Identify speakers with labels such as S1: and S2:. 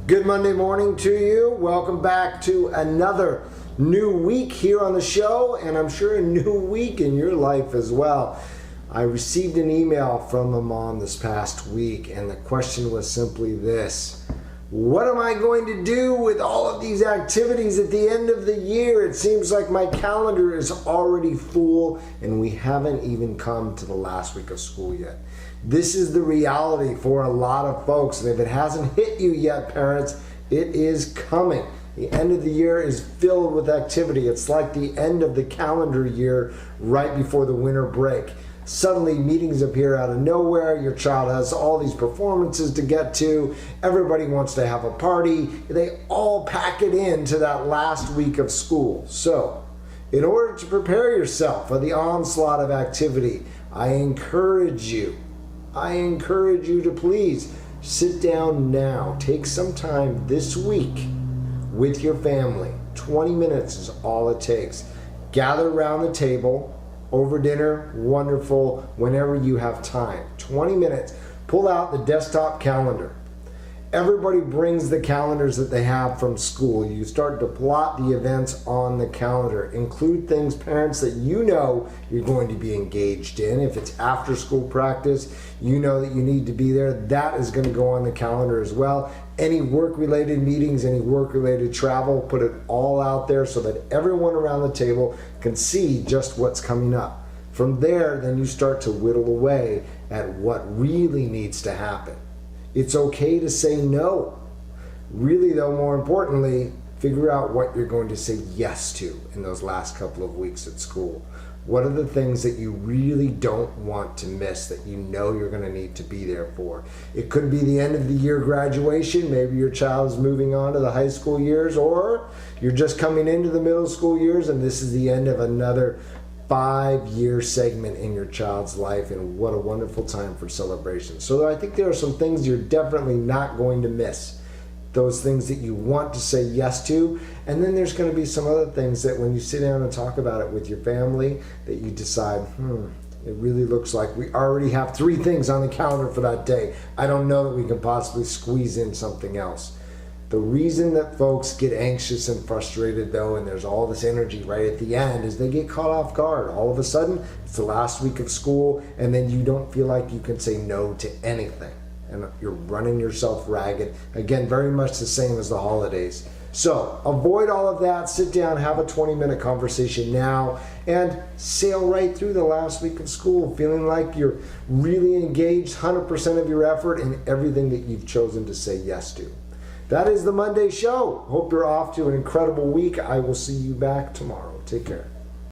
S1: Good Monday morning to you. Welcome back to another new week here on the show, and I'm sure a new week in your life as well. I received an email from a mom this past week, and the question was simply this: what am I going to do with all of these activities at the end of the year? It seems like my calendar is already full, and we haven't even come to the last week of school yet. This is the reality for a lot of folks, and if it hasn't hit you yet, parents, it is coming. The end of the year is filled with activity. It's like the end of the calendar year right before the winter break. Suddenly meetings appear out of nowhere. Your child has all these performances to get to. Everybody wants to have a party. They all pack it into that last week of school. So, in order to prepare yourself for the onslaught of activity, I encourage you to please sit down now. Take some time this week with your family. 20 minutes is all it takes. Gather around the table. Over dinner, wonderful, whenever you have time. 20 minutes. Pull out the desktop calendar. Everybody brings the calendars that they have from school. You start to plot the events on the calendar. Include things, parents, that you know you're going to be engaged in. If it's after school practice, you know that you need to be there. That is going to go on the calendar as well. Any work-related meetings, any work-related travel, put it all out there so that everyone around the table can see just what's coming up. From there, then you start to whittle away at what really needs to happen. It's okay to say no. Really, though, more importantly, figure out what you're going to say yes to in those last couple of weeks at school. What are the things that you really don't want to miss that you know you're going to need to be there for? It could be the end of the year graduation. Maybe your child is moving on to the high school years, or you're just coming into the middle school years and this is the end of another 5-year segment in your child's life, and what a wonderful time for celebration. So I think there are some things you're definitely not going to miss. Those things that you want to say yes to, and then there's going to be some other things that when you sit down and talk about it with your family, that you decide, it really looks like we already have 3 things on the calendar for that day. I don't know that we can possibly squeeze in something else. The reason that folks get anxious and frustrated, though, and there's all this energy right at the end, is they get caught off guard. All of a sudden, it's the last week of school, and then you don't feel like you can say no to anything. And you're running yourself ragged. Again, very much the same as the holidays. So avoid all of that. Sit down, have a 20-minute conversation now, and sail right through the last week of school, feeling like you're really engaged, 100% of your effort in everything that you've chosen to say yes to. That is the Monday show. Hope you're off to an incredible week. I will see you back tomorrow. Take care.